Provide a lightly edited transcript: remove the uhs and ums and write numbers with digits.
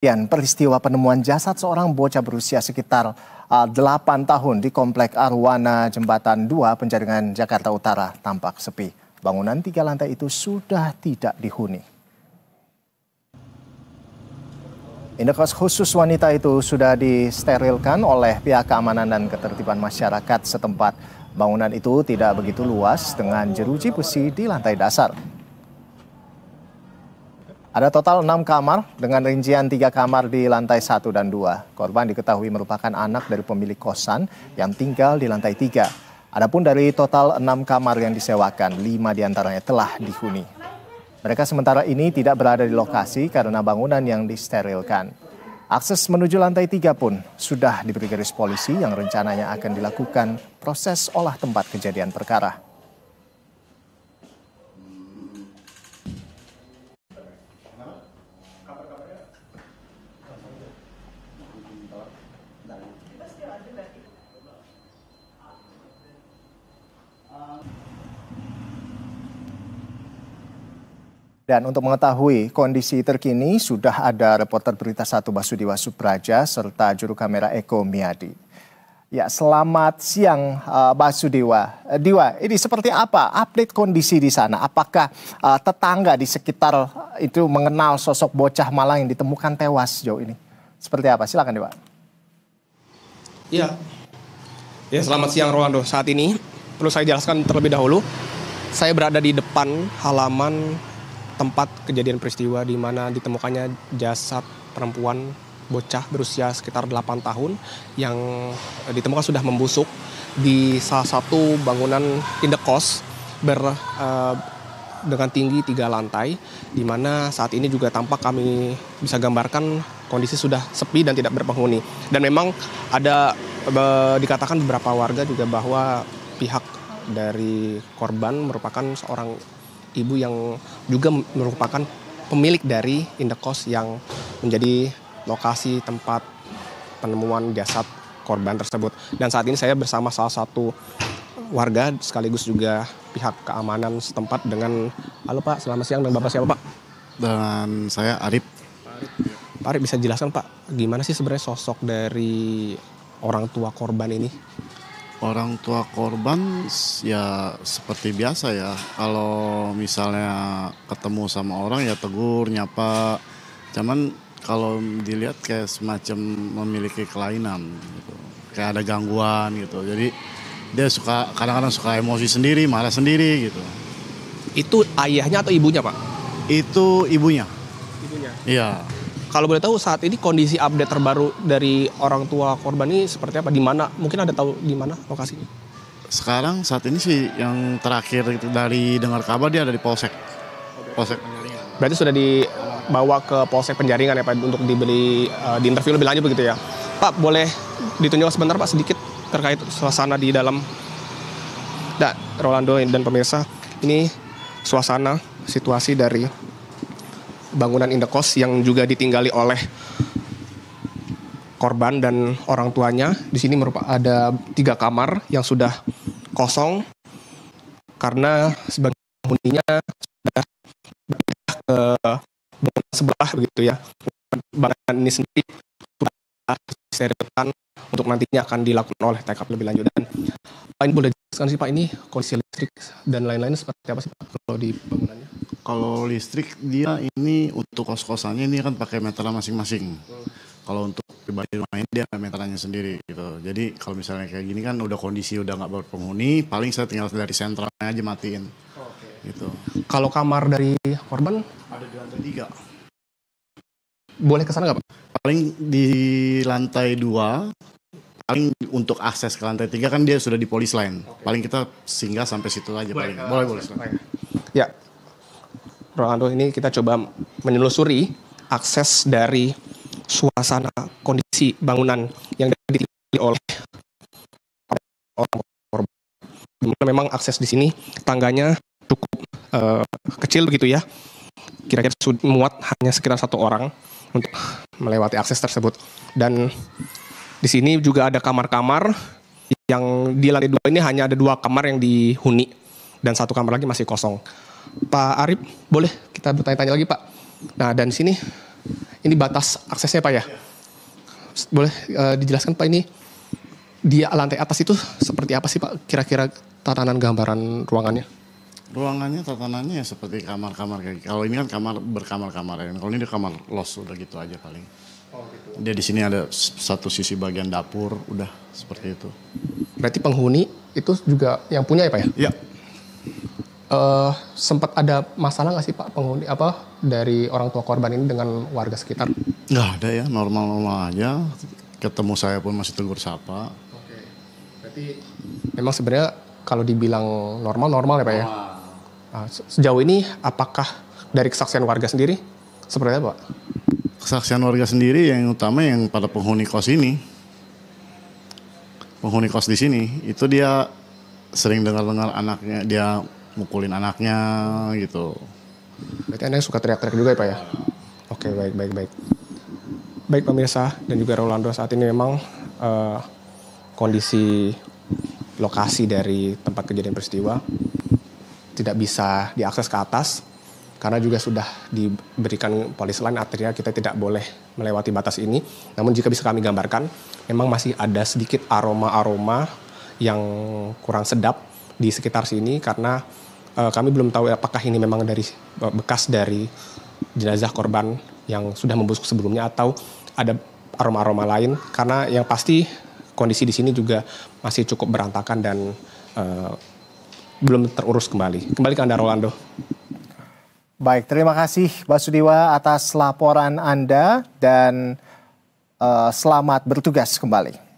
Peristiwa penemuan jasad seorang bocah berusia sekitar 8 tahun di Komplek Arwana Jembatan 2 Penjaringan Jakarta Utara tampak sepi. Bangunan 3 lantai itu sudah tidak dihuni. Indekos khusus wanita itu sudah disterilkan oleh pihak keamanan dan ketertiban masyarakat setempat. Bangunan itu tidak begitu luas dengan jeruji besi di lantai dasar. Ada total 6 kamar dengan rincian 3 kamar di lantai 1 dan 2. Korban diketahui merupakan anak dari pemilik kosan yang tinggal di lantai 3. Adapun dari total 6 kamar yang disewakan, 5 diantaranya telah dihuni. Mereka sementara ini tidak berada di lokasi karena bangunan yang disterilkan. Akses menuju lantai 3 pun sudah diberi garis polisi yang rencananya akan dilakukan proses olah tempat kejadian perkara. Dan untuk mengetahui kondisi terkini sudah ada reporter Berita 1 Basudewa Supraja serta juru kamera Eko Miadi. Ya, selamat siang Basudewa. Dewa, ini seperti apa update kondisi di sana? Apakah tetangga di sekitar itu mengenal sosok bocah malang yang ditemukan tewas sejauh ini? Seperti apa? Silakan Dewa. Ya, selamat siang Rolando. Saat ini perlu saya jelaskan terlebih dahulu. Saya berada di depan halaman tempat kejadian peristiwa di mana ditemukannya jasad perempuan bocah berusia sekitar 8 tahun yang ditemukan sudah membusuk di salah satu bangunan indekos dengan tinggi 3 lantai, di mana saat ini juga tampak kami bisa gambarkan kondisi sudah sepi dan tidak berpenghuni. Dan memang ada dikatakan beberapa warga juga bahwa pihak dari korban merupakan seorang ibu yang juga merupakan pemilik dari indekos yang menjadi lokasi tempat penemuan jasad korban tersebut. Dan saat ini saya bersama salah satu warga sekaligus juga pihak keamanan setempat dengan, halo Pak, selamat siang, dan Bapak siapa Pak? Dan saya Arif. Pak Arif, bisa jelaskan Pak, gimana sih sebenarnya sosok dari orang tua korban ini? Orang tua korban ya seperti biasa ya, kalau misalnya ketemu sama orang ya tegur, nyapa. Cuman kalau dilihat kayak semacam memiliki kelainan gitu. Kayak ada gangguan gitu. Jadi dia kadang-kadang suka emosi sendiri, marah sendiri gitu. Itu ayahnya atau ibunya Pak? Itu ibunya. Ibunya? Iya. Kalau boleh tahu saat ini kondisi update terbaru dari orang tua korban ini seperti apa? Di mana? Mungkin ada tahu di mana lokasinya? Sekarang saat ini sih yang terakhir itu dari dengar kabar dia ada di Polsek. Polsek Penjaringan. Berarti sudah dibawa ke Polsek Penjaringan ya Pak untuk dibeli di interview lebih lanjut begitu ya. Pak, boleh ditunjukkan sebentar Pak sedikit terkait suasana di dalam. Dan Rolando dan pemirsa, ini suasana situasi dari bangunan indekos yang juga ditinggali oleh korban dan orang tuanya. Di sini ada 3 kamar yang sudah kosong karena sebagian penghuninya sudah pindah ke bangunan sebelah begitu ya. Bangunan ini sendiri sudah disterilkan untuk nantinya akan dilakukan oleh TKP lebih lanjut. Dan Pak, ini boleh jelaskan sih Pak, ini kondisi listrik dan lain-lain seperti apa sih Pak kalau di bangunannya? Kalau listrik dia ini untuk kos-kosannya ini kan pakai meteran masing-masing. Kalau untuk pribadi rumah ini dia meterannya sendiri gitu. Jadi kalau misalnya kayak gini kan udah kondisi udah nggak berpenghuni, paling saya tinggal dari sentralnya aja matiin. Gitu. Kalau kamar dari korban Ada di lantai 3. boleh ke sana nggak Pak? Paling di lantai 2, paling untuk akses ke lantai 3 kan dia sudah di polis line. Paling kita singgah sampai situ aja paling. Boleh. Ya, Rolando, ini kita coba menelusuri akses dari suasana kondisi bangunan yang ditinggali oleh orang korban. Memang akses di sini tangganya cukup kecil begitu ya. Kira-kira muat hanya sekitar 1 orang untuk melewati akses tersebut. Dan di sini juga ada kamar-kamar yang di lantai 2 ini hanya ada 2 kamar yang dihuni dan 1 kamar lagi masih kosong. Pak Arif, boleh kita bertanya-tanya lagi Pak? Nah, dan di sini Ini batas aksesnya Pak ya? Boleh dijelaskan Pak, ini di lantai atas itu seperti apa sih Pak kira-kira tatanan gambaran ruangannya? Ruangannya tatanannya ya seperti kamar-kamar kayak. Kalau ini kan kamar berkamar-kamar ya. Kalau ini kamar los udah gitu aja paling. Oh gitu. Dia di sini ada satu sisi bagian dapur, udah seperti itu. Berarti penghuni itu juga yang punya ya Pak ya? Iya. Sempat ada masalah nggak sih Pak penghuni dari orang tua korban ini dengan warga sekitar? Nggak ada ya, normal-normal aja. Ketemu saya pun masih tegur sapa. Oke. Berarti memang sebenarnya kalau dibilang normal ya Pak ya? Sejauh ini apakah dari kesaksian warga sendiri seperti apa Pak? Kesaksian warga sendiri yang utama yang pada penghuni kos ini. Penghuni kos di sini, itu dia sering dengar-dengar anaknya, dia mukulin anaknya gitu. Berarti Anda suka teriak-teriak juga ya Pak ya? Oke, baik. Baik pemirsa dan juga Rolando, saat ini memang kondisi lokasi dari tempat kejadian peristiwa tidak bisa diakses ke atas karena juga sudah diberikan polis lain, artinya kita tidak boleh melewati batas ini. Namun jika bisa kami gambarkan, memang masih ada sedikit aroma-aroma yang kurang sedap di sekitar sini karena kami belum tahu apakah ini memang dari bekas dari jenazah korban yang sudah membusuk sebelumnya atau ada aroma-aroma lain, karena yang pasti kondisi di sini juga masih cukup berantakan dan belum terurus kembali. Kembali ke Anda Rolando. Baik, terima kasih Basudiwa atas laporan Anda dan selamat bertugas kembali.